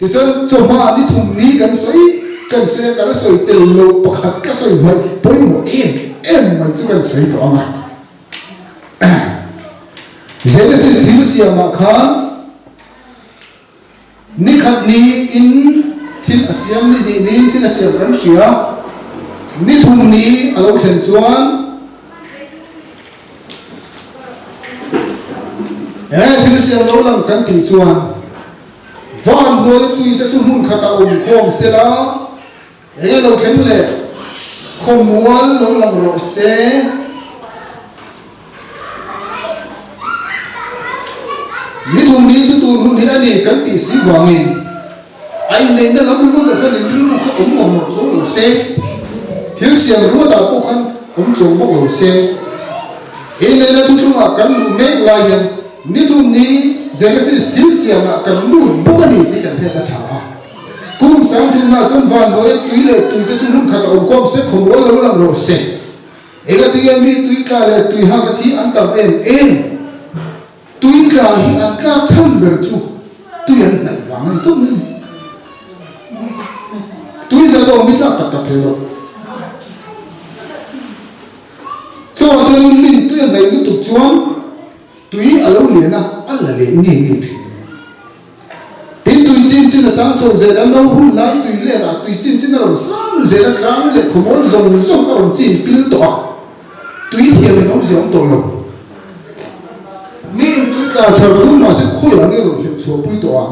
thì chân cho mà đi thùng ní cần sấy cái sấy từ lâu bậc hạt cái sấy vậy bấy một em mà chỉ cần sấy đó mà Genesis thiếu siêu mà khan ní khát ní in thiên asiam ní thiên asiam kan chia ní thùng ní alo khen chuan thiên asiam lâu lắm kan ti chuan van đôi tụi ta chung hun khát ôm khom xe lá lâu khen lệ khom mual lâu lắm rồi xe ní thùng ní chứ tụi hun ní anh ấy kan ti xí vàng in anh này nó lắm luôn là phần những lúc không ủng hộ số lỗ xe thiếu xiềng lúc đó cũng không ủng hộ bốc lỗ xe anh này nó thu mà cần lũ mét lại hiện ní thùng ní Genesis thiếu xiềng mà cần lũ bốc anh đi cần phải trả cũng sáng thùng nào trong vàn đó tùy lệ tùy tới chung lúc khát ủng hộ xe không có lâu làm lỗ xe anh cái tiếng mi tùy cả lệ tùy hai cái thi ăn tầm em tùy cả hi ăn cả chân bờ chu tùy ăn nặng vàng này tốt hơn tui giờ đâu biết là tập thế đâu, cho nên mình tui này nó tục chuan, tui ở lâu liền à, ăn là liền nhỉ, đến tui chín là sáng sớm giờ đã lâu hôn lại tui liền à, tui chín là làm sáng giờ đã khám liền không có dùng các đồng chín pin tọa, tui thiệt là nó giống tôi rồi, mình tui cả chờ lúc mà sẽ khôi là cái rồi hiểu số bui tọa.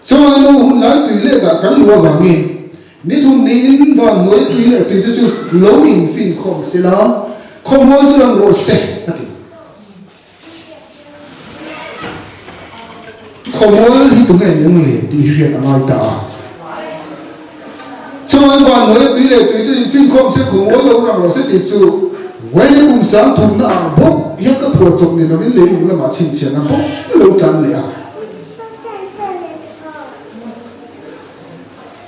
Cho nên nó hôn lại tùy lệ cả cắn lúa vàng nghìn ní thùng ní in vào nói tùy lệ tùy tới chứ lâu in phim không xí lá không bao giờ làm lộ xe không bao giờ thì tụi em những lệ thì hiện ở ngoài ta cho nên vào nói tùy lệ tùy tới phim không sẽ không bao giờ làm lộ xe thì chứ vậy nên cũng sáng thùng nó bốc những cái project này nó mới lấy cũng là mà chỉnh sửa nó bốc lâu tan lệ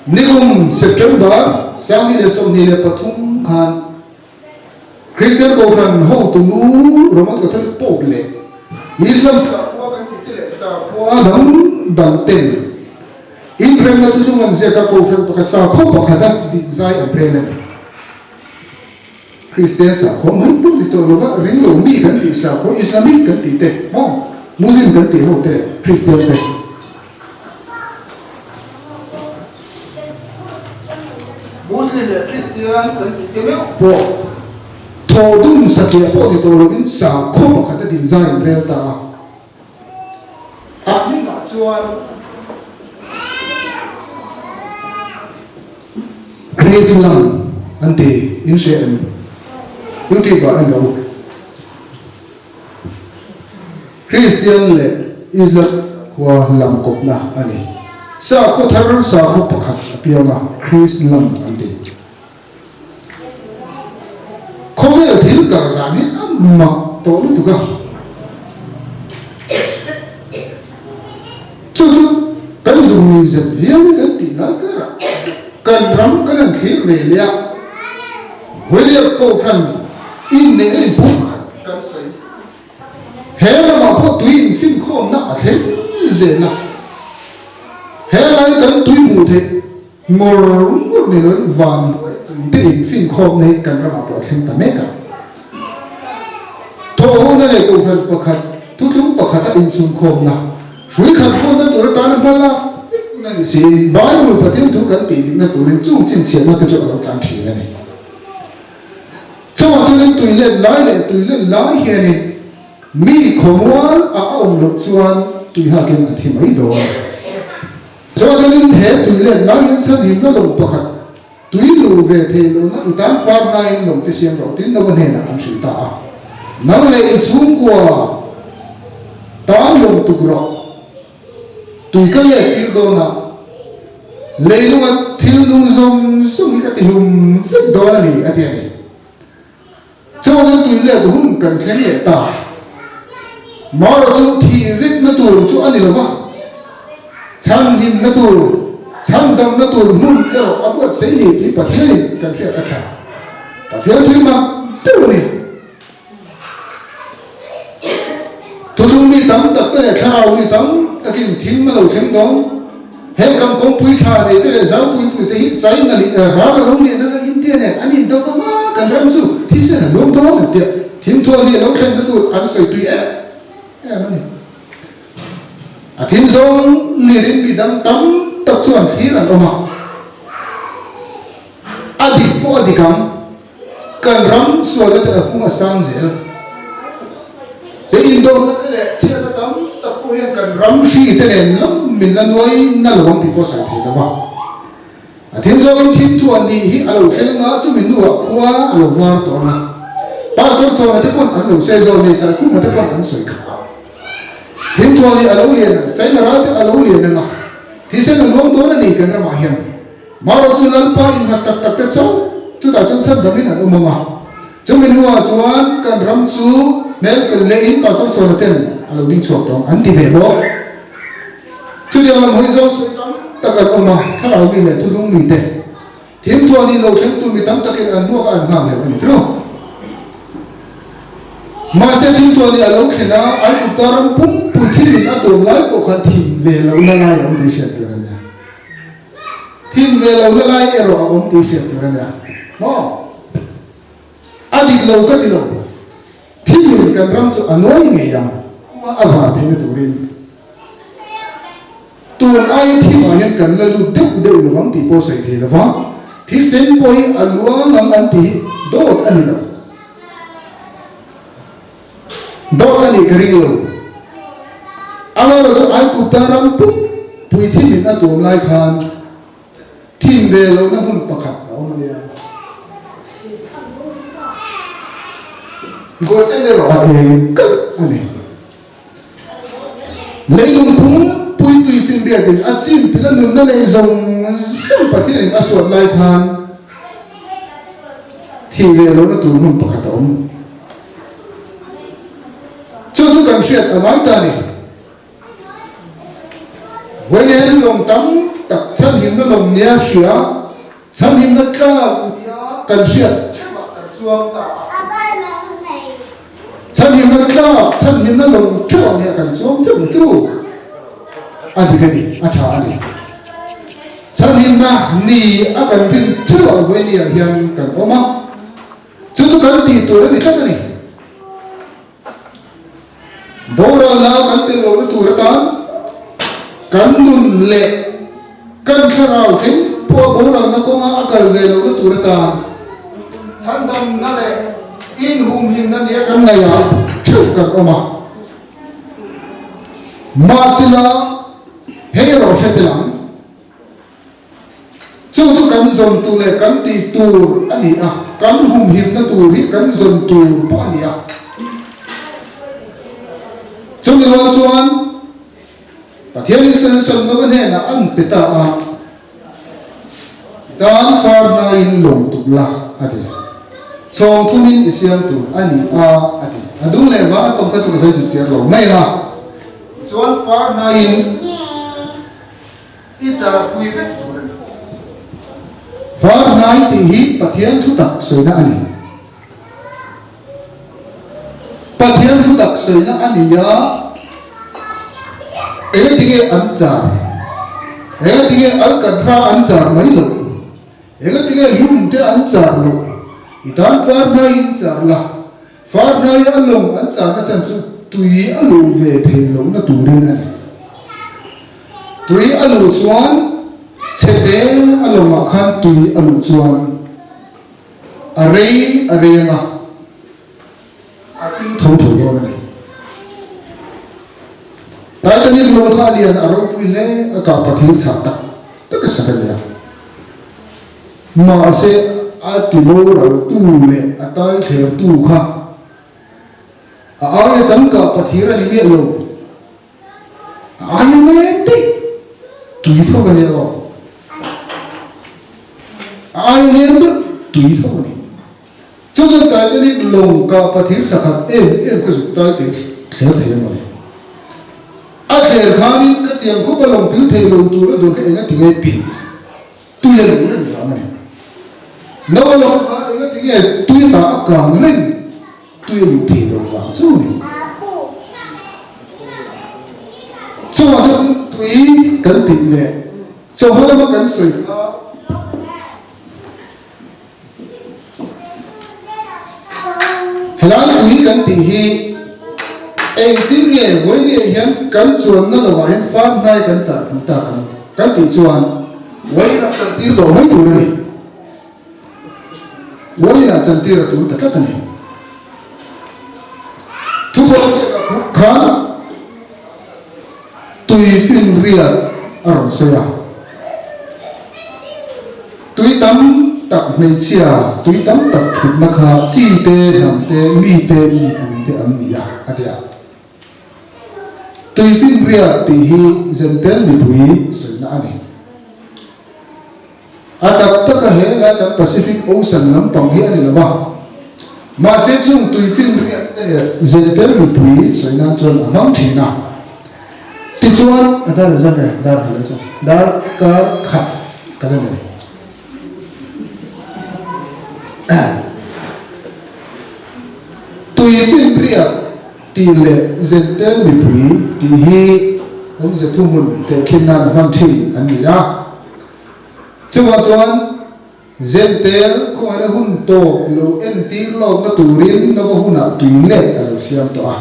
Nikum September sang ni lesom ni le pathum khan Christian ko khan ho tu nu romat ko thal pop le Islam sa kwa kan ti le sa kwa dang ten in prem na tu man se ka ko khan pa sa kho pa khada din zai a prem Christian sa ko man tu ti to lo ring lo mi kan ti sa ko Islamic kan ti te mo Muslim kan ti ho te Christian te Muslimและคริสเตียนกันที่ไม่พอทอดุนสักอย่างพอที่ตัวเราเป็นสาวข้อขัดดินใจเร็วตาอันนี้มาชวนคริสต์ลัมอันที่อินเชียนยุติว่าอันเราคริสเตียนและอิสลามกว่าลำกบนะอันนี้สาวข้อทารุณสาวข้อประคับเปียมาคริสต์ลัมอันที่เขาไม่ได้ทิ้งกันนะนี่มาตัวนี้ถูกกันจู่ๆกันส่งมิวสิกวิดีโอกันตีนักกันรำกันขี้เวลียก็พันอินเนอร์บุกกันใส่เฮลัมาพอตุยนฟินข้อมนักเทเจนะเฮลัยกันตุยมูเทมอร์มุดนี่เลยวันตุยนฟินข้อมนี่กันรำมาพอเทนตะเมกันทว่านั่นเองก็พันประคัดทุกๆประคัดอินชุมข้อมนะช่วยขัดคนนั้นตัวตาลมาละนั่นสิบ้านมันประเทศทุกกันตีนั่นตัวนี้จุ่มจิ้มเสียนั่นก็จะเอาการทีนั่นเองชาวบ้านตุยเล่นไล่เลยตุยเล่นไล่เฮียนี่มีของว่าเอาหลบชวนตุยหากินที่ไม่โดนชาวบ้านตุยเล่นไล่ฉันหิมนั่นลงประคัดตุยลูเวทีลูนั่นอุตานฟาร์ไนน์ลงที่เสียงเราตินนวันเห็นอันสุดตานั่นเลยสุ่มกว่าตาลงตุกรอตุยก็แยกทิลโดนะเลยนุ่งทิลนุ่งส่งกับทิลสิบดอลลาร์นี่อะไรนี่เจ้านั้นตุยเล่ตัวหุ่นกันแค่เล่ตามาเราจู่ที่วิกนั่นตัวจู่อันนี้หรอวะช่างหินนั่นตัวช่างดำนั่นตัวมุ่งเออเอาวัดเสียนี่ที่ประเทศกันแค่กระชากประเทศที่มาตัวนี้ทุกมีตั้งแต่เนี่ยถ้าเรามีตั้งตะกินทิ้งมาเราทิ้งน้อง hết cầm công pui trà này thế là giáo pui thế cháy là rõ là lông liền nó in tiền này anh in đâu có mà cần làm gì thì sẽ là lông đó là tiền thím thua thì lông khen nó tụt ăn sợi tùy em này thím giống liền bị đâm tắm tập chuẩn khí là đâu mà adi po adi kam cần ram suy ra từ cũng là sang dễ thế Indo nó thế này chia ra tắm tập cũng hiện cần ram phi thế này lắm mình là nuôi nó là không thì có sai thì đâu mà thím giống thím thuần đi hi alo khen ngã cho mình nuôi qua alo var to na pastor so là thế con alo xe rồi này sai cũng mà thế con ăn sợi cả thím thuần đi alo liền trái là ra thì alo liền nè thì sẽ là lông đó là gì cần ra mà hiện mà rồi chúng ta phải in hạt tập cái cháu chúng ta trong sân đó mình là ông mà chúng mình mua chuan cần ram su nếu cần lấy in pastor so là tên alo đi chuộc đó anh thì về đó chúng ta làm hơi dâu sôi tắm tất cả ông mà thay vào mình là thu lông mình thế thím thuần đi lâu thím tu mình tắm tất cả ăn mua cái ăn hàng này mình thấy không mà sẽ thím thuần đi alo khi nào ai cũng ta ram pum pui thím mình ăn đồ lại có khăn thì về lâu na lại ông đi xem được rồi thím về lâu na lại rồi ông đi xem được rồi nó adi lâu cái gì lâu thím mình cần ram su anoi nghe yang mà ăn hàng thì nó tụi tuần ai thì mà hiện cần là lúc đều là vắng thì bao sai thì là vắng thì xem bôi ăn uống ngang thì đốt anh nào đốt anh cái gì luôn anh nói cho ai cũng ta ram pum pui thì mình ăn tuần lại khan thì về lâu nó muốn bắt khát ông này có xem được rồi anh này lấy luôn pum pui tùy phim bia thì ăn xin thì là nương nó lại dùng xem phải thì ăn suốt lại khan thì về lâu nó tụi mình bắt khát ông cho tôi cảm xét ở ngoài ta này với những lòng tắm tập chân hiểm nó lòng nhẹ xía chân hiểm nó cao cần xét chân hiểm nó cao chân hiểm nó lòng chua nhẹ cần xuống chứ một chút anh thì cái gì anh chả anh đi chân hiểm na ni anh cần pin chua với ni hiện cần ôm á chứ tôi cần thì tôi đã bị thắt này bố ra nào cần tiền lâu nó tôi đã cần nun lệ cần khá rào khiến bố ra nó có ngã cần về lâu nó tôi đã sản phẩm nó lệ in hùng hình nó nhé cần này à chụp cần ôm à mà xin là hãy rồi sẽ thế lắm chú cần dồn tù lệ cần tì tù anh ấy à cần hùng hình nó tù thì cần dồn tù bỏ anh ấy à chúng mình lo xuân và thiên lý sơn sơn nó vấn đề là ăn bê ta à đàn phá na in lồng tục là à thì trong thu minh ý xem tụ anh à thì đúng là mà công các chúng ta sẽ diễn lồng may là xuân phá na in ít giờ quy kết phá na thì hít và thiên thu đặc sợi na anh và thiên thu đặc sợi na anh nhớ cái tiếng ăn chả cái tiếng ăn cắt ra ăn chả mấy lần cái tiếng lùm thế ăn chả luôn itan phá nay ăn chả là phá nay ăn lồng ăn chả nó chẳng tùy ăn lồng về thì lồng nó tù lên này tùy ăn lồng xoan sẽ thế ăn lồng mà khăn tùy ăn lồng xoan array là thấu thấu luôn này tại cái này lồng thà liền ở đâu pui lệ cả bát hiếu chả tắc tất cả sao cái mà sẽ ai kêu rồi tu lệ tai theo tu khác ai chẳng cả bát hiếu là những điều ai nghe tí tùy thôi cái này rồi ai nghe được tùy thôi cho nên tại cái này lồng cả bát hiếu sao khác em cái dụng tai theo thế mà akhir kali ketiang ko balong pil thei lo tu lo don ka enga tingai pi tu le lo ren la mane no lo ma enga tingai tu ta ka ren tu lu thei lo wa chu ni chu ma chu tu kan ti le cho hơn mà cần sợi hay là tụi cần tỉ hi anh tin nghe với nghe hiện cần chuẩn nó là vậy phát này cần chặt chúng ta cần tỉ chuẩn với là chân tiêu đồ mấy tụi này với là chân tiêu là tụi tất cả này thu hồi khán tùy phiên riêng ở rộng xe tùy tấm tập này xia tùy tấm tập thịt mắc hà chi tê làm tê mi tê mi bùi tê ấm mì à thế à tùy phiên riêng thì hi dân tên mi bùi sợi nã này tập tất cả hệ là tập Pacific Ocean lắm bằng nghĩa này là vào mà sẽ chung tùy phiên riêng thế dân tên mi bùi sợi nã chôn ở nông thị nào thì chuan ở đây là gì này đây là gì đây cả khát cái này tùy phiên riêng tỷ lệ dân tên bị bùi thì hi ông sẽ thu hút để khi nào hoàn thành anh nhỉ chuan dân tên không ai hun to lâu en tí lâu nó turin nó có hun à tùy lệ ở xem to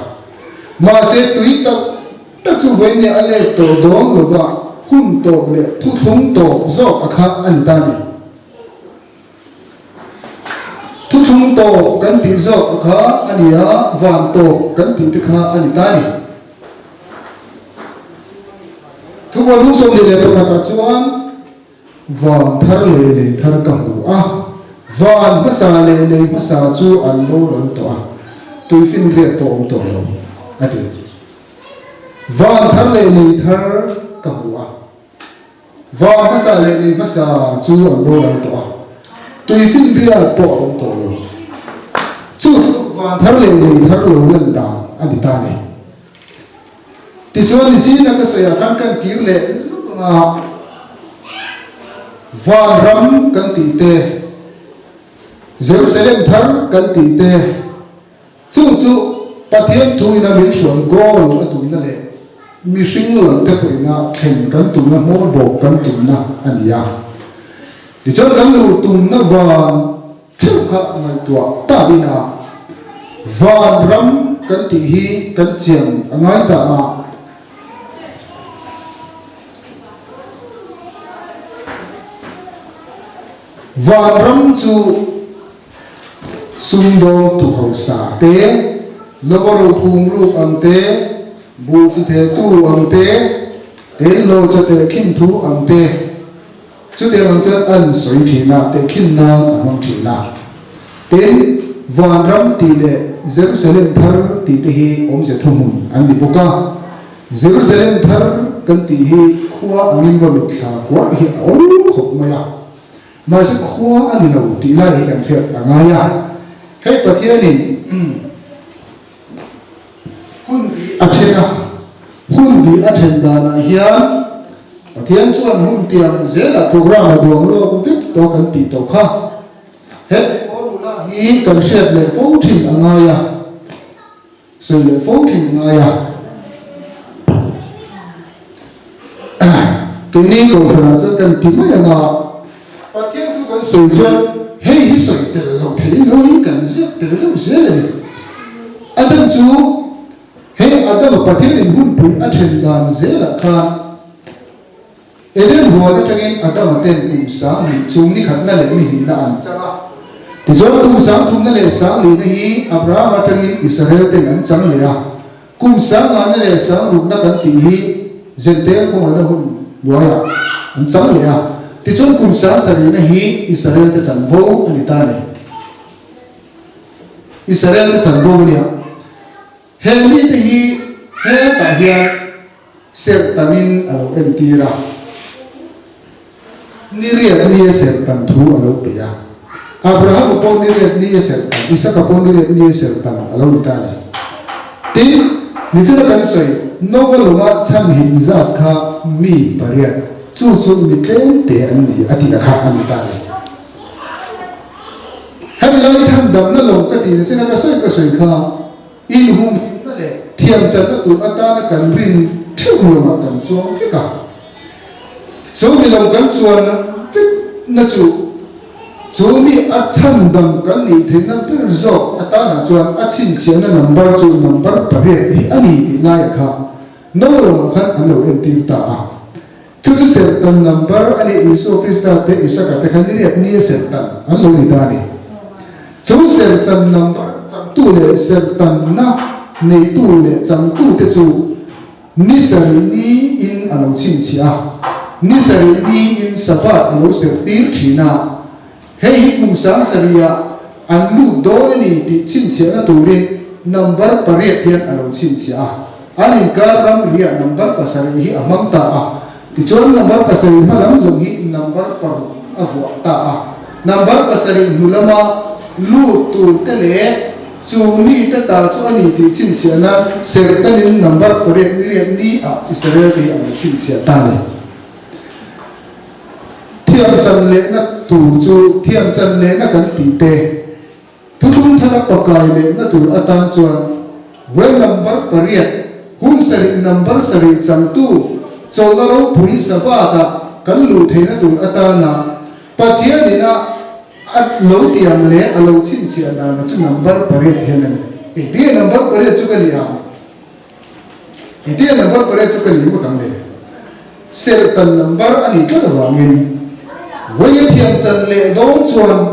mà sẽ tùy tập tất chu với nhà anh lệ tổ đón rồi và hun tổ lệ thu thúng tổ do khác anh ta này thu thúng tổ cần tí do khác anh ya vạn tổ cần tí khác anh ta này thu vào lúc xong thì lệ tổ khác chuan vạn thar lệ thar cầm ngủ vạn mất xa lệ mất xa chu anh lô rồi tổ tôi phiên riêng tổ tổ lâu anh đi vạn thar lệ thar cầm ngủ vạn mất xa lệ mất xa chu anh lô rồi tổ tùy phiên riêng tổ ông tổ lâu chu vạn thar lệ thar lâu lần đào anh đi ta này thì chuan thì chỉ là cái sợi kan kir lệ lúc mà vạn ram kan ti te Jerusalem thar kan ti te chu pathian thui na min suan gol atu na le mi sing lo te poi na khen kan tu na mo vo kan tu na ania ti chon kan lu tu na van chu kha ngai tua ta bina van ram kan ti hi kan chiang angai ta ma van ram chu sumdo tu hau sa te loboro phum ru am te bu chi the tu am te lo cha te khin thu am te chu te ang cha an soi thi na te khin na am thi na ten van ram ti le Jerusalem thar ti te hi om se thumun an di boka Jerusalem thar kan ti hi khuwa angin wa mit thla kwa hi om khop maya mà sẽ khó anh nào tỷ lệ làm việc ở ngay à cái pathian này hun bị athen đàn hiền pathian chuan hun tiang dễ là program là đường lo cũng viết to cần tỷ to khác hết formula hi cần xét lệ phẫu trình ở ngay à rồi lệ phẫu trình ngay à cái này cầu là rất cần tìm mấy anh à pathian tu kan soi chuan hei hi soi tel lo thei lo hi kan zet tel lo zele a chan chu hei adam pathian in hun pui a then dan zela khan eden huwa ta tangin adam ten sa ni chung ni khat na le mi ni na an changa ti chuan kum sang thum na le sang li na hi abraham atangin israel ten an chang le a kum sang na le sang ru na kan ti hi zentel ko na hun loya an chang le a thì chúng cùng sáng sari na hi Israel ta chẳng vô anh ta này Israel ta chẳng vô này he mi ta hi he ta hian ser tanin alo entira niriat ni ser tan thu alo pia Abraham po niriat ni ser tan Isaac po niriat ni ser tan alo ta này tin ni chana kan soi novelonga chan him zat kha mi pariat chu mi tlen te an ni ati akha an ta le han lai chan dam na long ka ti ne chena ka soi kha in hum na le thiam chan na tu ata na kan rin thu lo ma kan chong ke ka chú mi lòng cắn chuồn na chú mi ắt chân đầm cắn nhị thế na biết rõ ta là chuồn ắt xin chiến na number chú number bari hi ani ti nai kha no lo khan alo en ti ta chú certain number ani Isu Krista te isa ka te khan ni certain alo ni ta ni chú certain number tu le certain na nei tu le chang tu te chu ni sari ni in alo chin chia ni sari ni in sapa alo ser tir thina hei hi kum sang saria an lu do ni ti chin chia na turin number pariat hian alo chin chia anin ka ram ria number pasari hi amang ta ti chon number pasari malam zong hi number par avwa ta number pasari nulama lu tu te le chú mi ta ta chú anh đi xin xia na ser ta nên number pariat ni Israel thì anh xin xia ta này thiam chân lệ na tu chú thiam chân lệ na kan ti te thu thum thara pakai lệ na tu atan chuan well number pariat hun sari number sari chang tu cholaro pui savata kan lu the na tu atana pathia dina at low tiang le alo chin chia na chu number pariat hian ani ti number pariat chu kan ya ti number pariat chu kan ni mo tang le sel tan number ani ka da wangin với thiam chân lệ đón chuan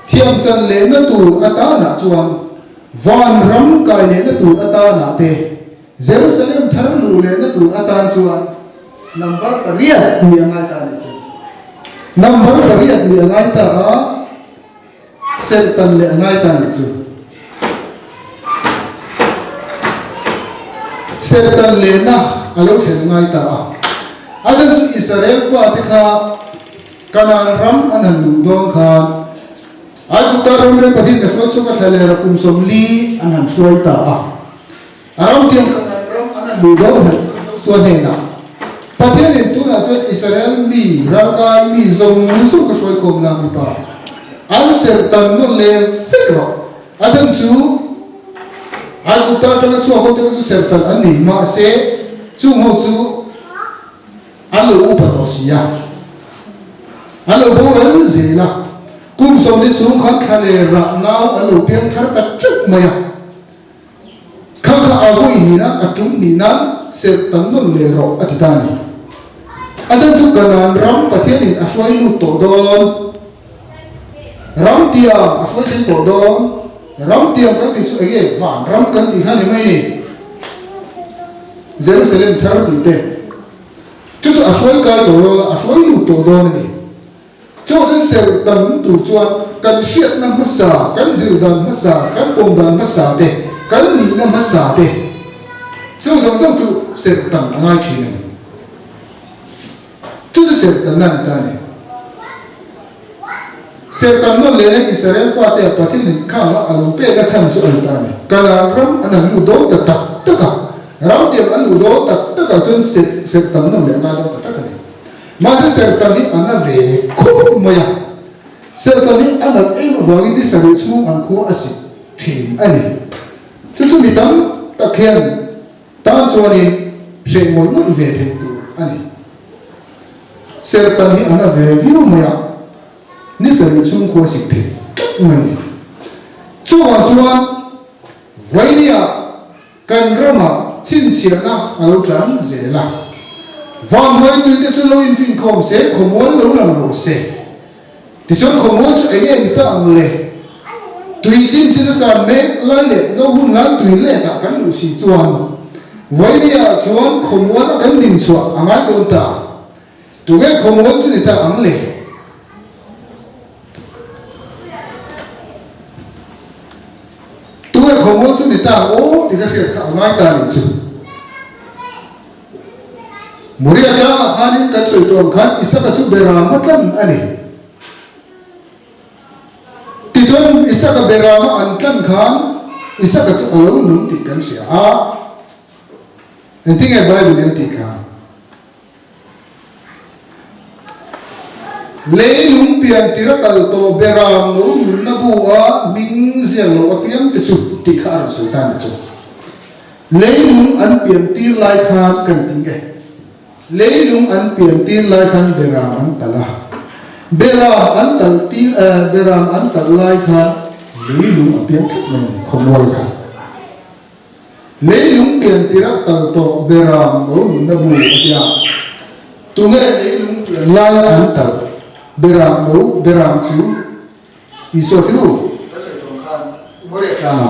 thiam chân lệ nó tù ata na chuan van ram kai lệ nó tù ata na te Jerusalem thar lu lệ nó tù ata chuan number pariat ni angai ta ni chu number pariat ni angai ta sel tan lệ angai ta ni chu sel tan lệ na alo thel ngai ta ajan chu Israel fa te kha kana ram anan lu dong khan ai ku ta ram re pathin ka flot chuka thale ra kum som li anan suai ta aram tiang kana ram anan lu dong ha suan he na pathin in tu na chuan Israel mi rakai mi zong su ka suai khom la mi pa an ser tan no le fikro ajan chu ai ku ta tanga chu ho te chu ser tan an ni ma se chu ho chu an lu pa to sia alo bo ran zela kum som ni chung khan khale ra naw alo pian thar ta chuk maya kha ago ni na atum ni na se tan non le ro atitani ajan chu kanan ram pathian in aswai lu to don ram tia aswai chen to don ram tia kan ti chu ege van ram kan ti khani mai ni Jerusalem thar ti te chu aswai ka to aswai lu to don ni cho cái sel tấn tu chuan kan siat na masa kan zil dan masa kan pom dan masa te kan ni na masa te cho chu sel tấn ngai thi ne chu sel tấn nan ta ne sel tấn no le ne Israel fa te pathin nin kha ma alo pe ga cham chu al ta ne kana ram anan lu do ta ta ka ram te an lu do ta ka chun sel tấn no le na do ta ka ne masa sertani ana ve khum maya sertani ana em vagi di sari chu an khu asi thin ani chu mi tam takhian ta chuani se moi moi ve the tu ani sertani ana ve viu maya ni sari chu khu asi thin mai chu an chuan vainia kan rama chin siana alo tlan zela van hơi từ cái chỗ lối in không sẽ không muốn lâu làm rồi sẽ thì chỗ không muốn chỗ ấy người ta ăn lệ tùy chim trên sàn mẹ lại lệ nó hun lại tùy lệ cả cái lũ xì chuan vậy đi à chuan không muốn nó cái đình chuan ăn ai đồn ta tụi cái không muốn cho người ta ăn lệ tụi cái không muốn cho người ta ô thì cái việc ăn ai ta đi chứ Muria ka hanin kan soi tuang khan isaka chu berama tlam ani ti chon isaka berama an tlam khan isaka chu alo nung ti kan sia and thing I Bible en ti khan le lung pian tirakal to beram no yul na buwa ming zelo apiam te chu ti khar sultan chu le lung an pian tir lai khan kan ti nge leilung an pian tin lai khan beram an tala beram an tal tin beram an tal lai khan leilung an pian thak mai khomol khan leilung pian tirak tal to beram o na bu atia tunge leilung pian lai an tal beram o beram chu iso thiru sai tong khan more kana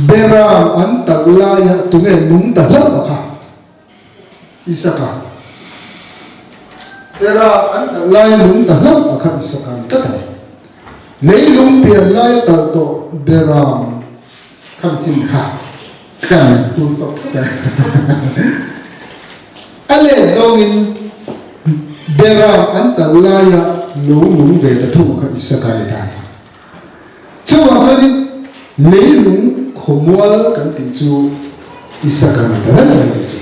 beram an tal lai tunge nung ta lam kha isaka beram an tal lai nung ta lam kha isaka takane leilung pian lai tal to beram kham chin kha kan tu stop ta ale zongin beram an tal lai lo nung ve ta thu kha isaka ni ta chuwa khani leilung khomwal kan ti chu isaka ni ta na ni chu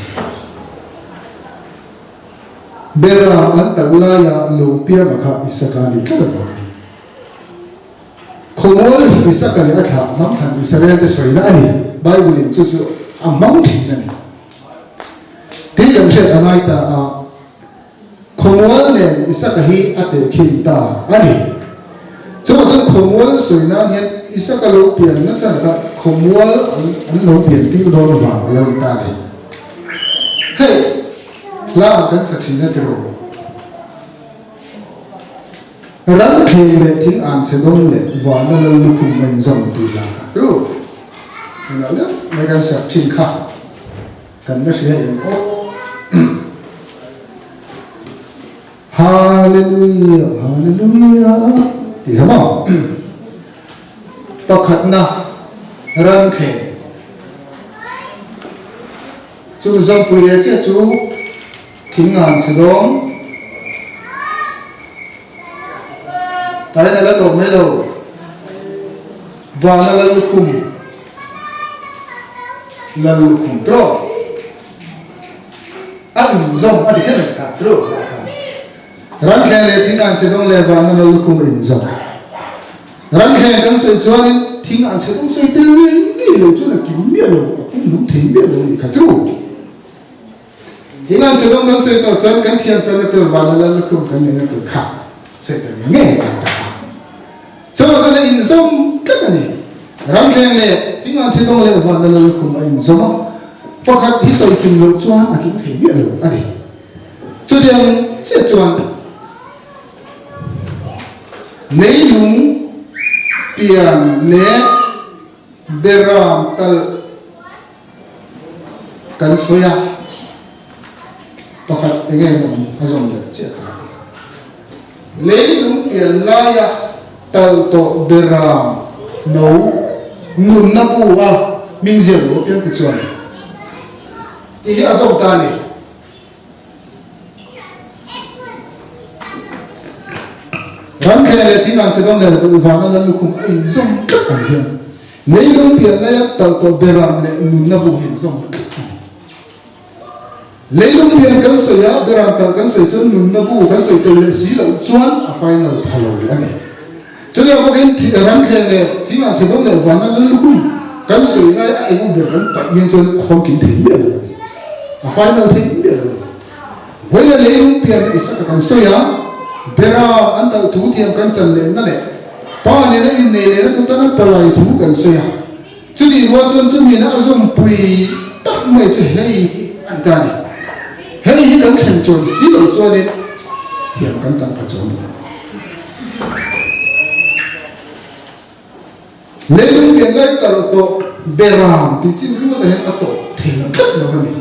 beram an tal lai lo pia kha isaka ni ta na khomwal isaka ni atha mam than Israel te soina ani Bible in chu chu among thi na ni ti kan se anai ta khomwal ne isaka hi ate khin ta ani chu khomwal soina ni isaka lo pian na chan ka khomwal an lo pian ti do ba lo ta ni hey la kan sa thi na te ro ran khele thing an se dong le wa na lo lu khum mai zong tu la tru na le mai kan sa thin kha kan na se en o hallelujah hallelujah ti hama pakhat na ran khe chu zong pu ye che chu thing an se dong tại này là tổ mấy đầu và là lục khum trò ăn rong ăn thì hết rồi cả trò rắn khen này thính ăn sẽ đông lệ và là lục khum in rong rắn khen cái sợi cho nên thính ăn sẽ đông sợi tiêu nhiên đi rồi chỗ là kiếm miệng rồi cũng đúng thấy miệng rồi cả trò thính ăn sẽ đông cái sợi tao chân cái thiên chân là từ và là lục khum cái này là từ khả sẽ từ nghe cả cho nên in zoom cái này ram khen này thì ngon sẽ đông lệ và là cùng in zoom bao khát thì soi kim lục chuan là kim thấy biết rồi anh cho nên sẽ chuan lấy lúng tiền lệ beram tal kan soya bao khát nghe không azom lệ chết cả lấy lúng tiền la tal to beram no nun na pu ming zel lo pya ki chuan ti hi azong ta ni ran khe le thing an se dong le tu va na lu khum in zong kat an hian nei long pian na ya tal to beram le nun na pu hin zong lấy long pian kan so ya beram tal kan so chun nun na pu kan so tel le si lo chuan a final phalo ani cho nên có cái rắn khen này thì mà chỉ có lệ và nó luôn cắn sủi ngay ai cũng được cắn tự nhiên cho không kín thỉnh được mà phải nó thỉnh được với là lấy luôn tiền thì sẽ cắn sủi á bera anh ta thủ thiêm cắn chân lên nó này bao nhiêu nó in này nó chúng ta nó bờ lại thủ cắn sủi á chứ đi qua chân mình nó dùng bùi tắt mày chứ hay anh ta này hay cắn thành chuẩn xí đầu cho nên thiêm cắn chân thật chuẩn lấy luôn tiền lấy tờ tổ beram thì chính chúng ta hiện ở tổ thì rất là cái này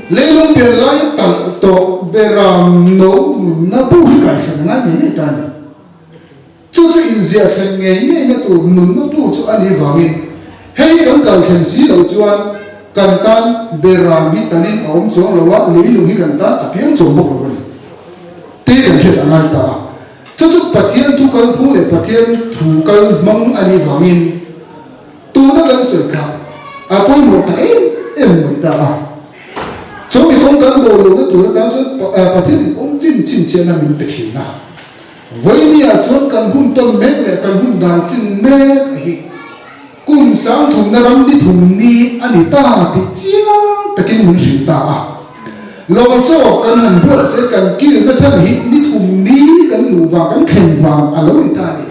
lấy luôn tiền lấy tờ tổ beram nấu nó bùi cái thằng này như thế này cho in diệt thằng nghe như tổ nấu nó bùi cho anh ấy vào mình hay ông cần thằng xí đầu chuan cần tan beram hít tanin ông xuống rồi quá lấy luôn hít cần tan tập biến trộm bốc rồi cái này thế là chuyện anh ấy ta cho chút bát thiên thu cân phú lệ bát thiên thủ cân mong anh ấy vào mình tu nó gần sửa cả bôi một cái em một ta chỗ mình không cần đồ luôn nó tu nó đang chút bát thiên cũng chín là mình bị hiểu na với nia chỗ cần hun tâm mét lệ cần hun đàn chín mét kun sang thum na ram ni thum ni ani ta ti chiang takin mun rin ta long cho kan han buat se kan kil na chan hi ni thum ni kan lu wa kan khen wa alo ta ni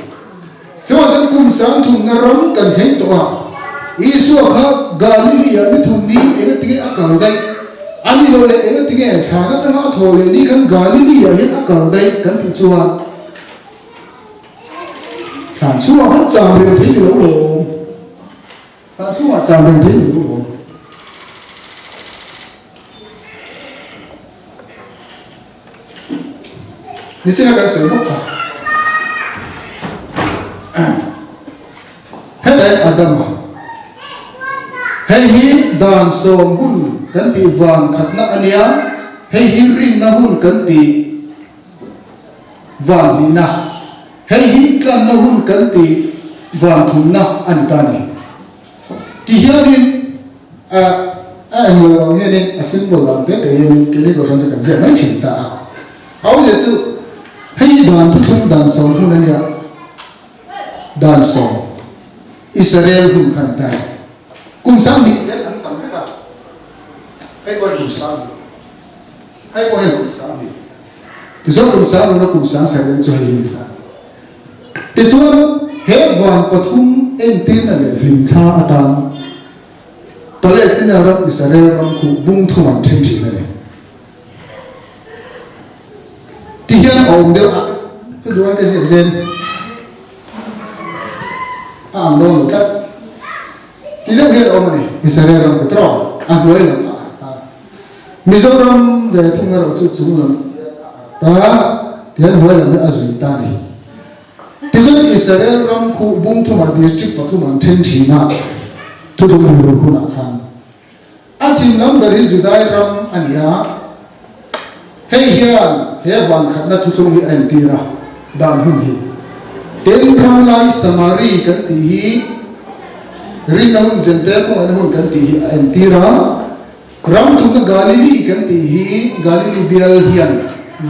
cho jan kun sang thum na ram kan hen to a isu kha galili ya ni thum ni e ti akal dai ani lo le e ti ge tha na ta ma tho le ni kan galili ya hin akal dai kan ti chuan thằng chúa hắn chạm đến thấy nhiều lỗ, thằng chúa chạm đến thấy nhiều lỗ,你这个什么卡？hết đấy Adam à? Hay hi đàn song hun kan ti vàng khát na ania, hay hi rin na hun kan ti vàng ni na. Hay hi kan na hun kan ti vàng thun na an ta ni ki hianin anh lo hianin symbol lang te te hianin ke ni ko ran kan je mai chin ta au le chu hay dan thu thum dan song hun ania dan song Israel hun kan ta kum sang ni je kan sam ka hay ko kum sang hay ko hay kum sang ni ti zo kum sang no kum sang sa len chu hi ti chuan he van pathum en tin ale hlim tha atan Palestine ram Israel ram khu bung thuman then thi ne ti hian om deu a cái đuôi cái gì trên am lo lo tat ti deu hian om ne Israel ram cái tro a đuôi lo ta Mizoram de thung ro chu chu lam ta hian đuôi lam a zui ta ni Tizon Israel ram khu bung thuma district pathuman then thi na thu ru khu na khan achim lam dari judai ram ania hei hian he van khat na thu hi an tira dan hun hi ten ram lai samari kan ti hi rin na hun zentel ko an hun kan ti hi an tira ram thu na galili kan ti hi galili bial hian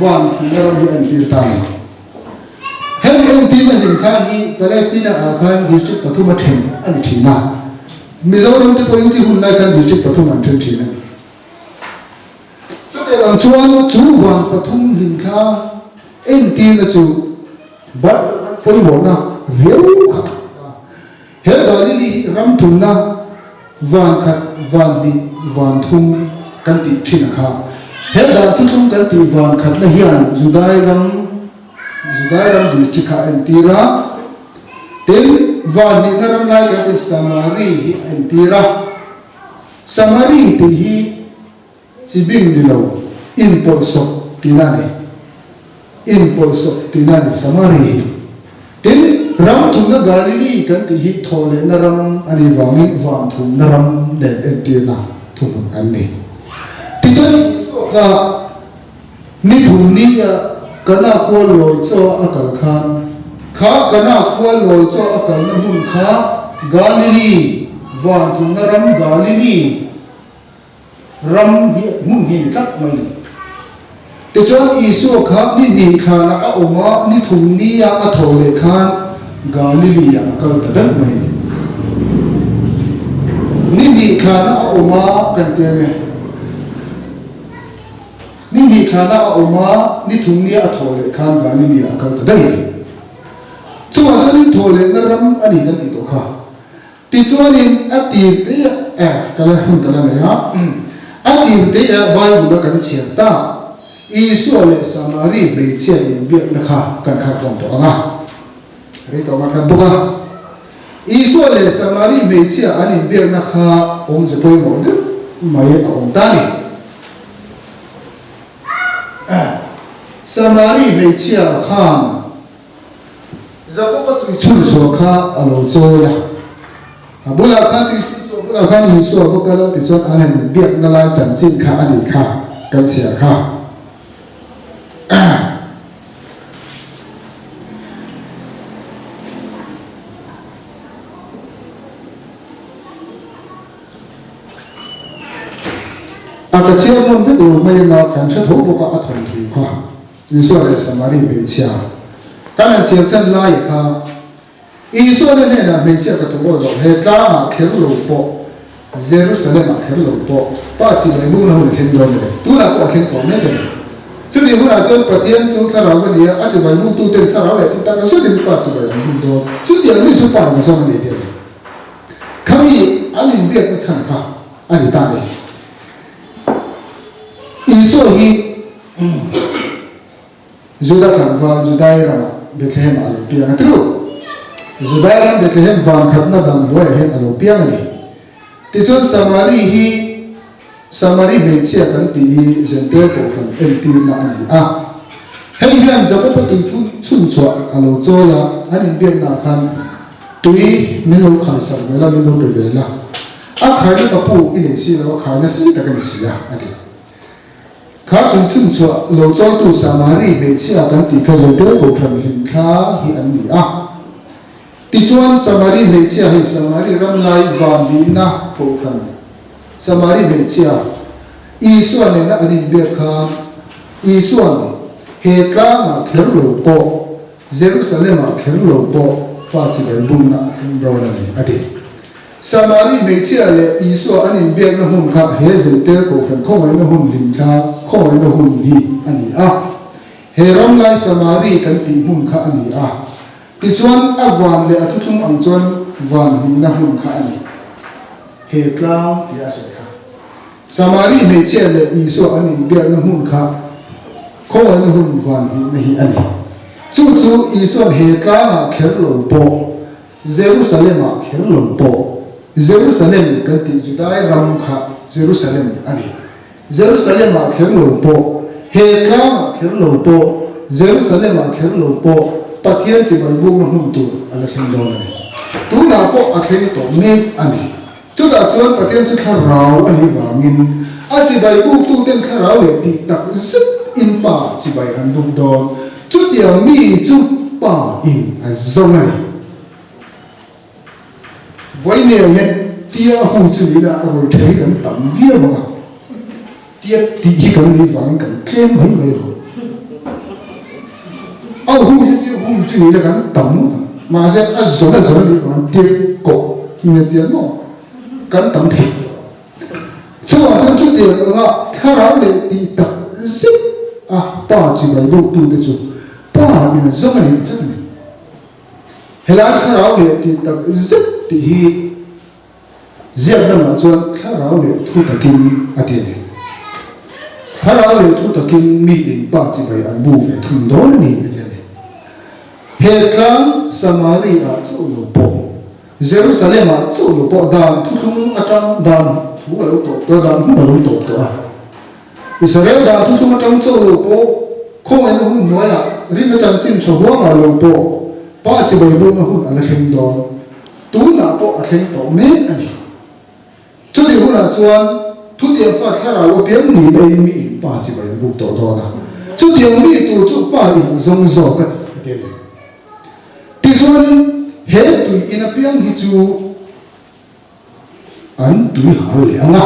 van thu na ram hi an tir ta ni Hel yang tim an kha hi Palestine akhan district pathuma then an thina Mizoram te point ti hun lai kan district pathuma then thina chu de lang chuan chu wan pathum lim kha en ti na chu ba poi mo na riu kha hel galili ram thum na van khat van di van thum kan ti thina kha hel da tu thum kan ti van khat na hian judai ram district ka entira ten van ni naram lai ka Samari hi entira Samari ti hi chibing dilo impulso tinani Samari hi ten ram thum na Galilee kan ti hi thole naram ani wangin van thum naram le entina thum anni ti chani ka ni thum ni kana kwa loi cho akal khan kha kana kwa loi cho akal na hun kha Galilee van thum na ram Galilee ram hi mun hi tak mai te chon isu kha ni kha na a oma ni thum ni ya a thole khan Galilee ya akal ta dan mai ni kha na a oma kan te ne ni khana oma ni thumni a thole khan Galilee akal ta dai chuan an thole na ram ani kan ti to kha ti chuanin a ti te kala hun kala ne ha a ti te Bible kan chiam ta Isu le Samari me chia in biak na kha kan kha kom to anga ri to ma kan buka Isu le Samari me chia ani biak na kha om je poi mo de mai om ta ni Samari me chia khan zapo tu chul so kha alo cho ya abula khan ti so bula khan hi so ko kala ti chon an hen biak na la chan chin kha ani kha kan chia kha ka chia mon te do mai na kan tha tho ka a thon thu kha Isu le Samari me chia kan chia chen lai kha Isu ni na mencia katuwa lo hetla kerlo po Jerusalem kerlo po pa chi bai bu na hu thin do ne tu na ko thin to ne ne chu ni hu na chon pathian chu thara wa ni a chi bai bu tu ten thara le ti ta ka su din pa chi bai bu do chu dia ni chu pa ni so ne de kami anin biak ni chan kha ani ta ne Isu hi Juda kan va Judaira Bethlehem al pia na tru Judaira Bethlehem van khatna dam lo he alo pia ni ti chon Samari mechia kan ti jente ko from enti na ani a hei hian japo pa tu chun chwa alo chola anin biak na khan tui milo khai sam mela milo pe vela a khai ka pu in si lo khai na si ta kan si ya ati khá tùy chun chua lâu cho tu Samari về chia kan ti ka zo tel ko from hin kha hi an ni a ti chuan Samari về chia hi Samari ram lai van di na ko from Samari về chia Isuan ne na anin be khan Isuan he ka na khel lo po Jerusalem a khel lo po pa chi be bum na sin do na ni ati Samari mechia le Isu anin biak na hun kha he zel ko khan khoi na hun lim tha khoi na hun hi ani a he ram lai Samari kan ti hun kha ani a ti chuan awan le atuthum ang chuan van ni na hun kha ani he tlang ti a se kha Samari mechia le Isu anin biak na hun kha khoi na hun van hi ani chu Isu he tlang a khel lo po Jerusalem a khel lo po Jerusalem kan ti Judai ram kha Jerusalem ani Jerusalem a khelo po he ka khelo po Jerusalem a khelo po pathian chi bai bu na hun tu ala thin do ne tu na po a thlen to me ani chu da chuan pathian chu thar rau ani wangin a chi bai bu tu ten thar rau le ti tak zit in pa chi bai an bu do chu tiang mi chu pa in a zong ani vậy nếu như tia hù chú ý là rồi thấy cái tấm vía mà tia thì cái này vẫn cần thêm mấy người rồi hù như tia hù chú ý là cái tấm mà sẽ rồi đi còn tia cổ thì là tia nó cái tấm thịt chứ mà cho chú tiền là khai ra để thì tập zip ba chỉ là vô tu để chú ba thì là giống này thế này hay là khai ra để thì tập zip thì giết đâm cho khá ráo để thu thập kim tiền này khá ráo để thu thập kim mi in ba chỉ phải ăn bù về thùng đó mi tiền này hệ lang Samari à chỗ lỗ bộ Jerusalem à chỗ lỗ bộ đàn thu thung ở trong đàn thu ở lỗ tổ đàn thu ở lỗ tổ à Israel đàn thu thung ở trong chỗ lỗ bộ không ai nói nói là riêng nó chẳng xin cho hoa ở lỗ bộ ba chỉ phải bù nó hun ở lại hình đó tu na po athleng to me ani chu ti huna chuan thu tiang fa thara lo piang ni bei mi in pa chi bai bu to do na chu tiang mi tu chu pa in zong zo ka te le ti chuan he tu in a piang hi chu an tu ha le anga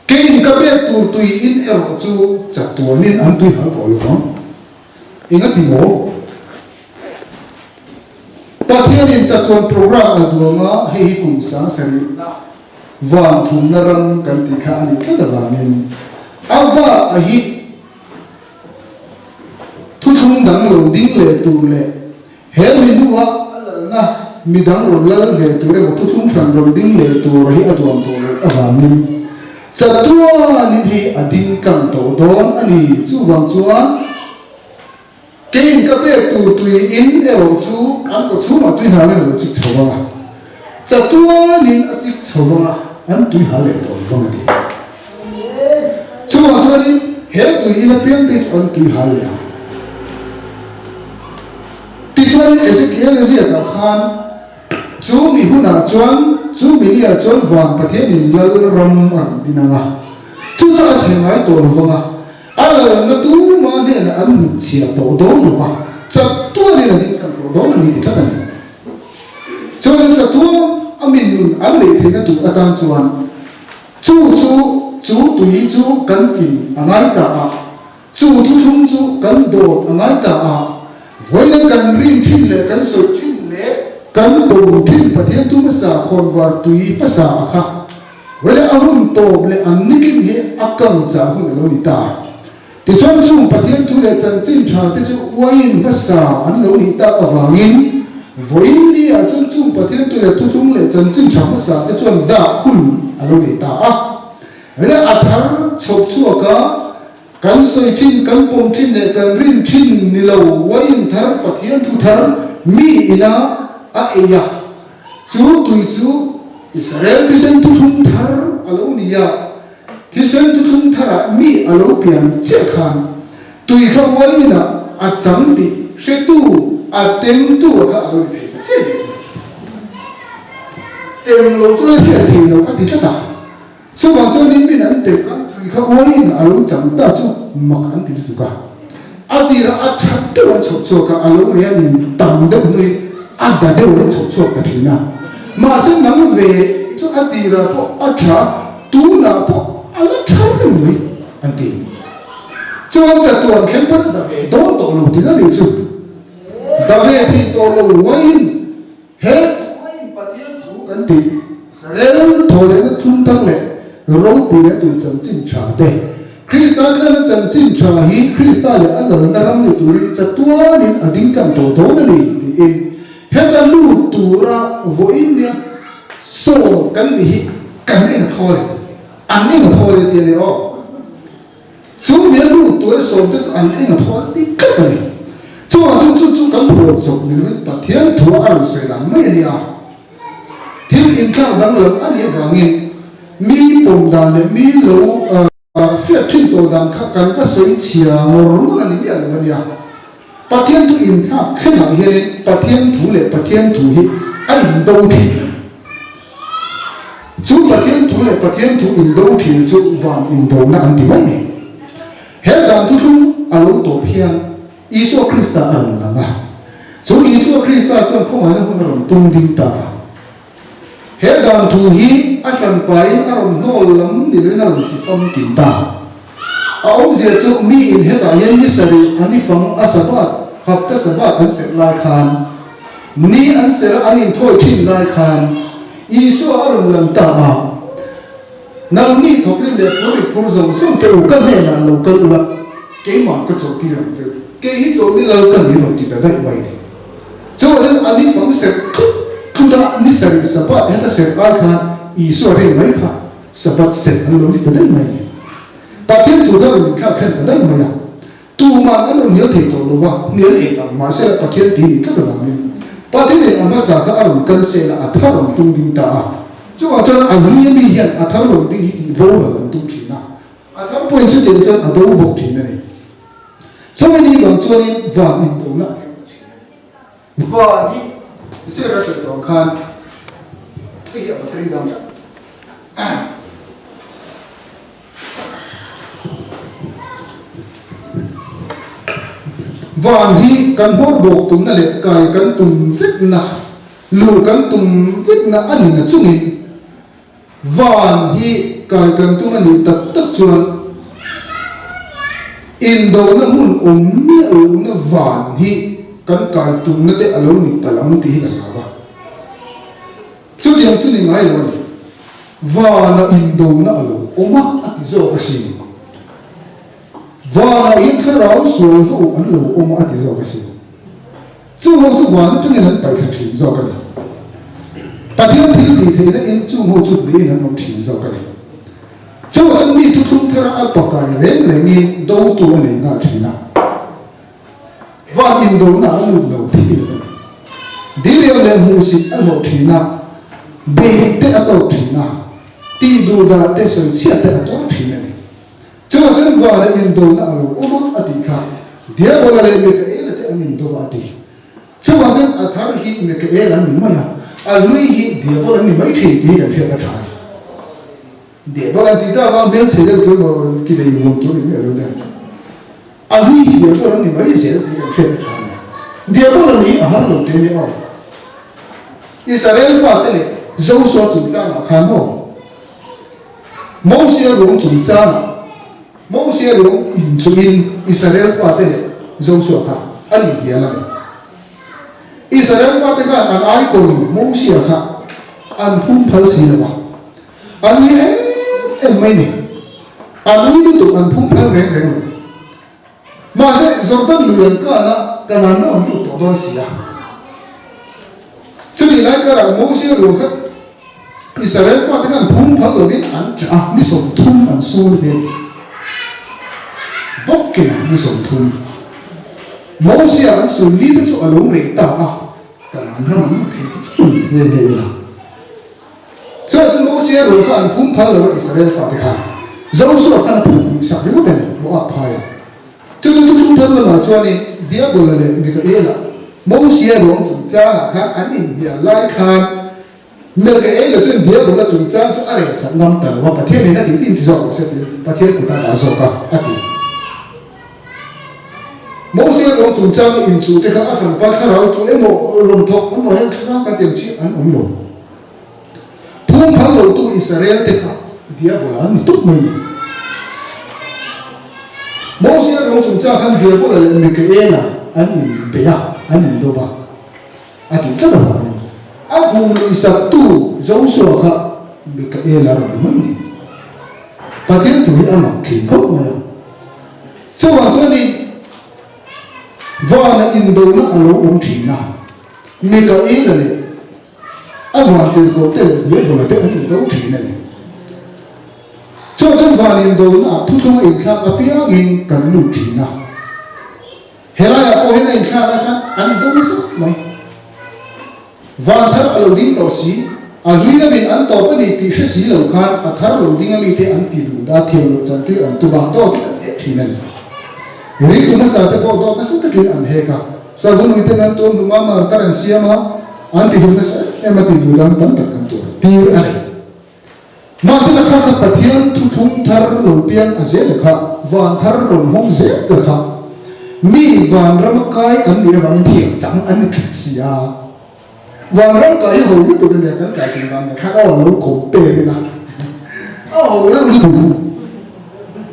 ke in ka be tu in ero chu cha tu nin an tu ha po lo phong inga ti mo pathian in chatuan program na duanga hei kum sang sari van thum na ram kan ti kha ani thada wangin aba a hi thu thum dang lo ding le tu le he mi duwa na mi dang ro lal he tu re thu thum fran ro ding le tu ro hi aduam to awangin chatuan in hi ading kan to don ani chu wang chuan cái cái bé tụi in ở chỗ anh có chỗ mà tụi họ lên rồi chích chầu mà, giờ tụi anh chích chầu mà, anh tụi họ lên rồi không đi, chỗ mà chỗ này hết tụi in là biến thành anh tụi họ lên, thì chỗ này cái là gì đó khan, chỗ mi hu na chỗ mi đi ở chỗ vàng cái thế mình lấy ram ăn đi nào, chỗ ta chỉ nói tổ nó không à. Ala na tu ma ne na an chia to do no ma cha tu ne na din kan to do na ni ti thaka ni cho nên cha tu amin nun an le the na tu atan chuan chu tui chu kan kin angai ta a chu thu thum chu kan do angai ta a voi na kan rin thin le kan so thin le kan bom thin pathian tu masa khon war tui pasa kha wala ahum to le annikin he akam cha hun lo ni ta ti chon chung pathian tu le chan chin tha te chu wain pasa an lo ni ta awangin voin ni a chon chung pathian tu le tu thung le chan chin tha pasa te chon da hun alo ni ta a wala athar chok chu ka kan soi thin kan pom thin le kan rin thin ni lo wain thar pathian tu thar mi ina a eya chu tui chu Israel tisen tu thung thar alo niya tisen tu thung thara mi alo pian che khan tui kha waina a chang ti she tu a tem tu kha alo ni che ni tem lo chu he thi lo a ti ta so wa chu ni min an te kan tui kha waina alo chang ta chu mak an ti tu ka a ti ra a that tu an chok chok ka alo ria ni tam de noi a da de wo chok chok ka thina mà sinh nắng về cho anh đi ra po anh trả tu na po anh lấy trả được mấy anh đi cho anh sẽ tuần khen bất đặc biệt đó tổ lục thì nó điều gì đặc biệt thì tổ lục wain hết wain bắt thiên thủ anh đi lên thổi lên thun tăng lệ rồi bị lên tụi chân chính trả đây Krista cái nó chân chính trả hi Krista là anh ở nơi làm được tụi chặt tua nên anh tính cầm tổ đó này thì hết là lụt tụ ra với nhá sổ cái gì cái này thôi anh ấy thôi thì tiền đó chúng miếng lụt tụ ra sổ cái anh ấy thôi đi cất này cho chúng cái bộ dục này mình bắt thiên thủ ăn rồi làm mấy gì à thiên in cao đẳng lớn anh ấy vào nghiên mi bồng đàn này mi lâu phía trên tổ đàn khác cần phải xây chia ngồi nó là những cái gì vậy bắt thiên thủ in ha khi nào hiện bắt thiên thủ lệ bắt thiên thủ hi anh đâu thì chú bắt thiên thủ lệ bắt thiên thủ in đâu thì chú vàng in đâu na anh thì mấy này hết đàn thu thung alo tổ phiền Isu Krista anh là mà chú Isu Krista cho không phải là không làm tung đinh ta hết đàn thủ hi anh làm bài anh làm nô lắm thì nó làm thì phong kín ta ông giờ chú mi in hết đại nhân như sao anh đi phong asabat học tất cả anh sẽ lại khan ni anh sẽ anh in thôi chín lại khan Isu anh làm ta à nang ni thọc lên để phối giống xong cái cái này là lâu cái là cái mà cái chỗ kia rồi cái chỗ này là cái gì rồi thì đã đây vậy cho nên anh đi phong sẽ không ta ni sẽ sabat hết sẽ lại khan Isu anh mấy khan sabat sẽ anh làm đi tới đây vậy ta thiên thủ đó mình khai khen tới đây mà tu mà anh làm nhớ thì tổ lúa nhớ thì mà sẽ ta thiên thì các bạn làm ta thiên thì mà sao các anh cần sẽ là tháo lòng tung đinh ta cho nên anh nhớ mi hiện tháo lòng đinh thì vô là lòng tung chỉ na tháo point chút tiền chân đâu bộ thì này cho nên đi bằng cho nên và mình懂了và đi sẽ là sự tổng khan cái hiệu là cái đồng vàng hi kan hốt bộc tum na le kai kan tum vik na lu kan tum vik na ani na chungin vàng hi kai kan tum ani tak tak chuan in do na mun mi u na vàng hi kan kai tum na te alo ni talang ti kan hawa chu diang chu ni ngai lo ni vàng na in do na alo oma zo ka si và in khởi đầu suy phụ anh lù ôm anh thì do cái gì, chú hậu chú quan chú nên anh phải thực hiện do cái này, bắt thiên thì thế nên in chú hậu chú để anh làm thiên do cái này, chú anh đi thu thung theo anh bắt cái rèn rèn in đâu tu anh ấy ngã thiên na, và in đâu na anh lù đâu thiên na, đi lên lên hồ sĩ anh đâu thiên na, bê te anh đâu thiên na, ti đồ đa te sơn chia te anh đâu thiên na cho nên vào là in đồ nào ôm ắt đi khá, dia bảo là mấy cái là thế anh in đồ ắt đi, cho nên ở thảo hi mấy cái là mình mà à lui hi dia bảo là mình mấy chuyện thì cái chuyện là trái, dia bảo là đi ra vào bên chơi được tôi mà cái này một tôi mình ở đâu à lui hi dia bảo là mình mấy chuyện thì cái chuyện là trái, dia bảo là mình ở hàng lầu tiền nhau, Israel phát thế này, dấu số chủ trang là khám hộ, mỗi xe cũng chủ trang mỗi xe luôn in chú in Israel phát thế này dấu số khác anh hiểu là Israel fa te ka an ai ko mo sia kha an phum phal si la ba an ye em mai ni an ni tu an phum phal reng reng ma se Jordan luyan ka na kanan no tu to don sia chu ni lai ka ra mo sia ro kha Israel fa te ka an phum phal lo ni an cha ni som thum an sul he bok ke na ni som thum mo sia an sul ni de chu along re ta a kanan no te ye ye la cho nên mỗi xe rồi các anh cũng phải là Israel phải thực hành, dẫu số các anh cũng sắp đến một ngày một áp phai, cho nên tôi cũng thấy là cho nên dia boleh là người cái là mỗi xe rồi chúng ta là các anh nhìn nhận lại看, nên cái là cho nên dia boleh chúng ta cho ai sẽ ngắm tận và bắt thiên này là thì rõ sẽ bắt thiên của ta đã rõ cả, mỗi xe rồi chúng ta cái in chủ thì các anh phải bắt khảo tụi em một lồng thọc cũng một em cái tiền chi anh cũng một phum phal lo tu Israel te ka dia bolan tuk mình Moses rong chung cha khan dia bola le mi ke ela an in be ya an in do ba a ti ka ba a phum lo sa tu zo so ka mi ke ela ro mình pa thiên tu a ma ki ko ma so wa cho ni va na in do na a lo thi na mi ke ela le avant de côté dia bola te an do thi na cho chân vào nhìn đầu na thu thu in khác à bia in cần lụt chỉ na hela ya ko hena in khác là khác anh đâu biết sao này van thar alo ding to si a lui na min an to pa ni ti khasi lo khan a thar lo ding a mi te an ti du da thiam lo chan ti an tu bang to thi na ri tu ma sa te po do ka sa te kin an he ka sa bun wi te nan to nu ma ma tar an siama an ti du na sa e ma ti du dan tan tak an to tir ani Masih nak kata patian tutung thar lumpian azel kha van thar rom hong zel kha mi van ram kai an dia van thiam chang an khia van ram kai ho lu tu den kan kai tin van kha o lo ko pe na o lo lu tu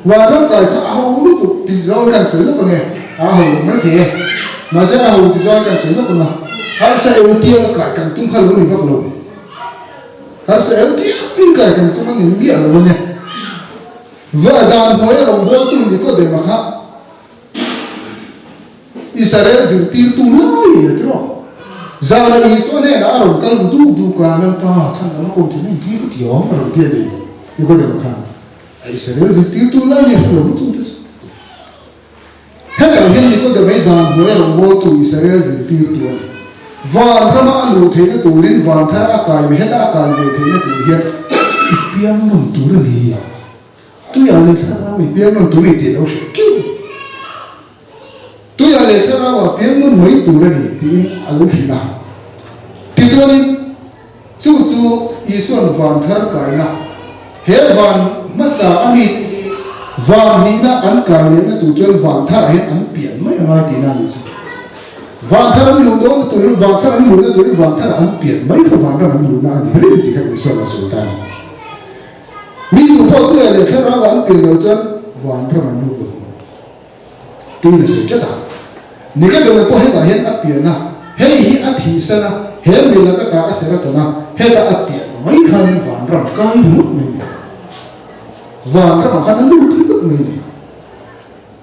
van ram kai kha ho lu tu ti zo kan su lo nge a ho ma the ma se a ho ti zo kan su lo ko na har sa e ti ka kan tung kha lo ni va lo har sa e ti in kai kan tung ni mi a lo ne va dan ho ya rom bo tu ni ko de ma kha Israel zin tir tu lai e tro zala i so ne na rom kal du ka na pa chan na ko ti ni ki ko ti yo ma ro ti ni ni ko de ma kha Israel zin tir tu lai ne lo mu tu tu ha ka hin ni ko de mai dan ho ya rom bo tu Israel zin tir tu ni van rama alu the ne turin van thar akai me heta akai ve the ne tu hian ipiang mun tu ra ni tu ya le thar mi piang mun tu ni te lo ki tu ya le thar wa piang mun moi tu ra ni ti alu hina ti choni chu i son van thar kai na he van masa ami van ni na an kai le na tu chon van thar he an pian mai ngai ti na ni van thar an lu do tu van thar an lu na tu van thar an pian mai kha van ra an lu na ni thri ti kha ni so la so ta mi tu po tu ya le thar wa an pian lo chan van ra an lu ti ni se cha ta ni ka do po he ta hen a pian na he hi a thi sa na he mi la ka ta a se ra ta na he ta a pian mai khan van ra kai mu me van ra ma khan lu ti ku me ni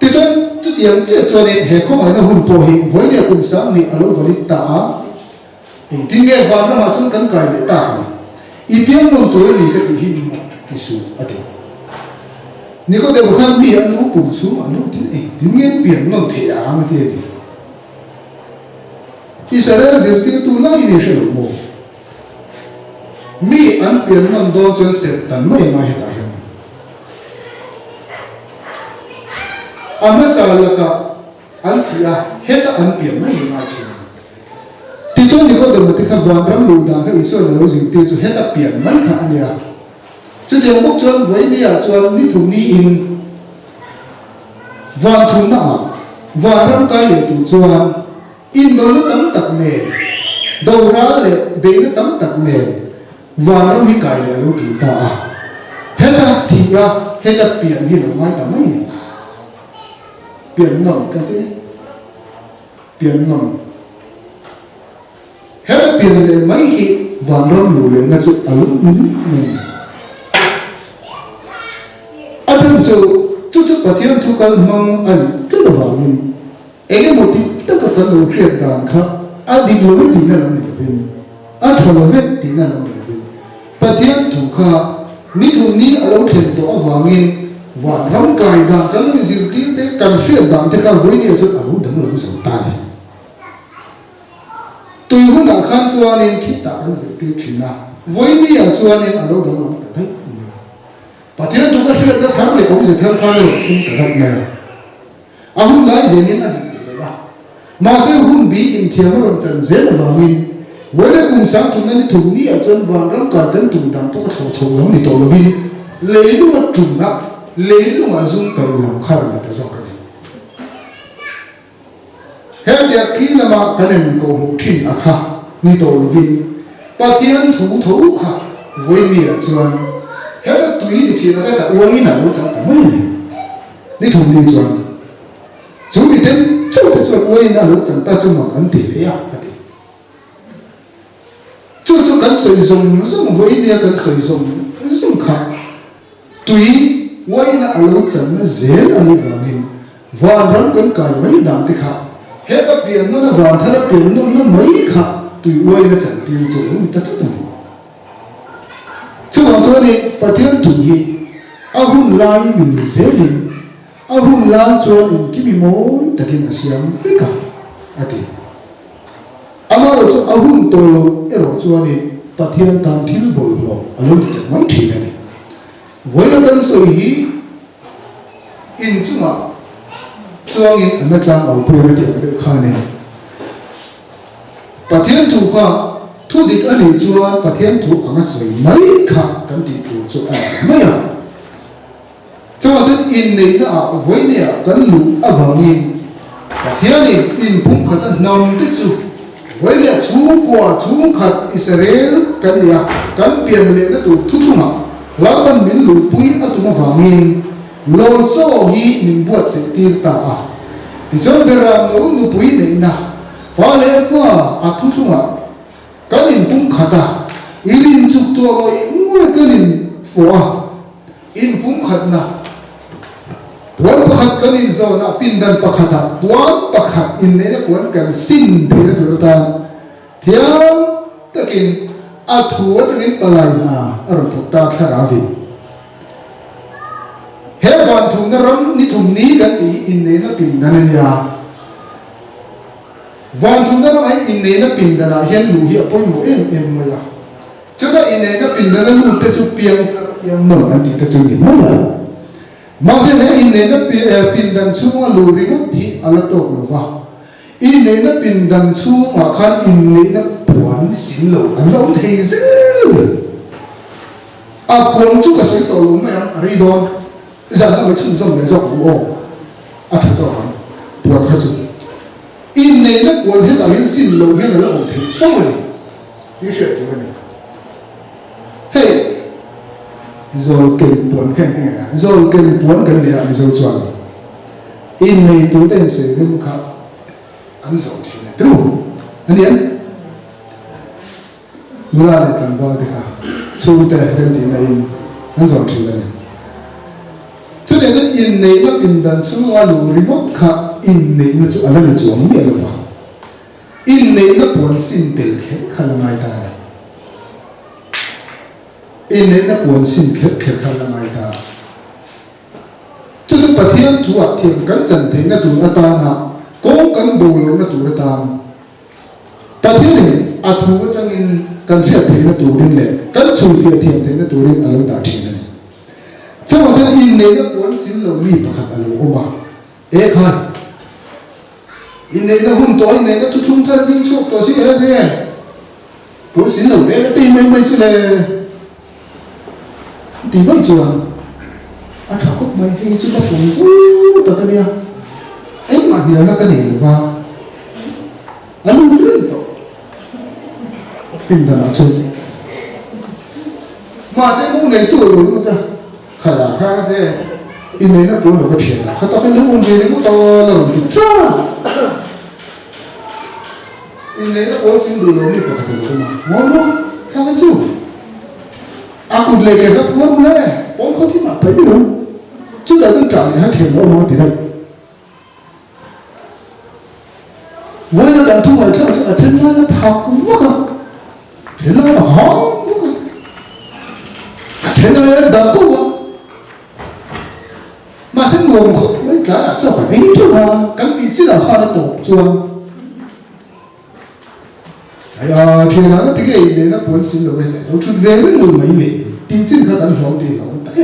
ti chan tu tiang che cho nên he không ai na hun po hi voi ne kum sang ni alo vali ta in tin nge van ra ma chun kan kai le ta i piang non tu ni ka ti hin mo ti su ate ni ko de khan bi anu pum su anu tin e tin nge piang non the a ma ti ni Israel zir ti tu lai ni he mo mi an piang non do chen set tan mai ma he ta he amasalaka althia heta an pian mai ma thi ti chon ni ko de mati kha van ram lu da ka iso lo jing ti chu heta pian mai kha ania chu de mok chon voi ni a chon ni thum ni in van thum na van ram kai le tu chuan in do na tam tak ne do ra le be na tam tak ne van ram hi kai le lu tu ta heta thia heta pian hi lo mai ta mai ni biển nồng cái thế biển nồng biển lệ mấy hi vàng rong lù lệ ngã chụp áo mình à chân số chút bát thiên thu cần mong anh cái đó vào mình ấy một tí tất cả các lối truyền đàn khác à đi lối tí nào làm được viên à thằng lối tí nào làm được viên bát thiên thu khá ní thu ní ở lối truyền đó vào mình và rong cài đàn cái lối gì tí thế cần truyền đàn thế cả với nhiều chút áo đừng làm sao tai tôi hôm nào khăn cho nên khi ta đang dự tiêu chuyện nào với nhiều cho nên ở đâu đó làm thấy bát thiên thu cái truyền đó khác lại cũng dự theo khoa rồi không cả thật này à hôm nay gì nên là mà sẽ hun bị in thiam rồi chân dễ là vào mình với lại cùng sáng thùng nên thùng ní ở chân vàng rong cả chân thùng đàn tôi có thầu chồng lắm thì tôi là vì lấy luôn là trùng á lấy luôn là dung cầu làm khai là ta sao cái này hết tiệt khi là mà cái này mình có một thiên à ha như tôi là vì ta thiên thủ thủ ha với nhiều chân hết là tùy thì thiên là cái ta uống nào cũng chẳng mấy này đi thùng đi chân chúng mình đến chỗ cái chuyện quay na lúc chẳng ta cho một ấn tỷ à chỗ cần sử dụng rất với nia cần sử dụng khác tùy quay na lúc chẳng nó dễ anh vào mình và rắn cần cài mấy đám thì khác hết các biển nó vào thay các biển nó mấy khác tùy quay na chẳng tiêu chỗ người ta thích đâu chứ còn cho nên bà thiên tùy à hun lai mình dễ mình ahun lan chuan in kimi moi takin asiam veka ati amaro chu ahun tolo ero chuan in pathian tan thil bol lo alon te mai thina ni voila kan so hi in chunga chuang in anatlang au pura ti ka khane pathian thu kha thu dik ani chuan pathian thu anga soi mai kha kan ti tu chu a maya cho nên in này đó với này cái lũ ở vào nhìn và thế này in cũng khá là nồng tích chú với này chú khát Israel cái này cái biển này nó tụt thút thút mà lão ban mình lũ bụi ở tụi nó vào nhìn lâu cho hi mình buat sự tiêu ta à thì trong đời làm lũ bụi này na và lẽ qua thút thút mà cái này cũng khá là in chụp tua rồi mỗi cái này phổ in cũng khá là buat pakat kan in zona pindan pakata buat pakat in ne buat kan sin phir thurta thiam takin athu takin palai na aron thukta tharavi he van thum na ram ni thum ni kan ti in ne na pindan ya van thum na ram in ne na pindan hian lu hi apoi mo em ma ya chuta in ne na pindan lu te chu piang yang mo an ti ta chu ni mo ya mà sẽ in này nó pin đàn xuống mà lùi nó thì ở đó đâu vào in này nó pin đàn xuống mà khăn in này nó buồn xin lỗi anh lâu thì dễ à buồn chút cái sự tội lỗi mà anh đi đâu giờ nó mới chung trong cái dọc của à thật sao không buồn thật sự in này nó buồn hết là xin lỗi hết là lâu thì sao vậy như chuyện như vậy hey rồi kinh buồn khen thế à rồi kinh buồn cái gì à rồi chuẩn in này tôi tên sẽ không khác anh giàu thì này đúng anh em người ta làm bao thế cả chú tế cái gì này anh giàu thì này cho nên in này nó bình đẳng số là lùi mất khác in này nó chú anh là chú ông biết rồi in này nó buồn xin tiền hết khá là ngay ta in này nó buồn xin khép khép khá là ngay ta cho nên bát thiên thu ác thiên cắn chân thế nó tụi nó ta na cũng cắn bồ lỗ nó tụi nó ta bát thiên này thu trong in cắn phết thế nó tụi đến lệ cắn sùi phết thiên thế nó tụi đến alung ta thiên này cho nên in này nó buồn xin lỗ mi bạc hạt alung ôm à ê khai in này nó hung tối in này nó thut thung thân vinh chúc tôi sĩ hết thế buồn xin lỗ đấy nó tìm mấy chỗ này tìm mấy chỗ anh thảo khúc mấy thì chứ có phùng rú tao cái ấy mà nhiều nó cái gì vào anh luôn lên tổ tìm ra nó chơi mà sẽ muốn này tuổi rồi nó ta khả là khá thế in này nó cũng được cái chuyện là khá tao cái nước muốn gì nó to là rồi cha ini na orang sini dulu ni pakai tu rumah. Mana? Kau tu. Aku lagi kat pun boleh. Orang kau ti mak pergi tu. Sudah tu jam ni hati mau tidak. Wala dan tu ada macam ada mana tahu bukan. Dia nak hang bukan. Ada nak dah bukan. Masa ngomong kau, kita cakap ini tu lah. Kan bicara hal tu jual. Ayah,天哪，那这个呢，那本身就为了，我出来为了买呢，地震可能好点了，大概。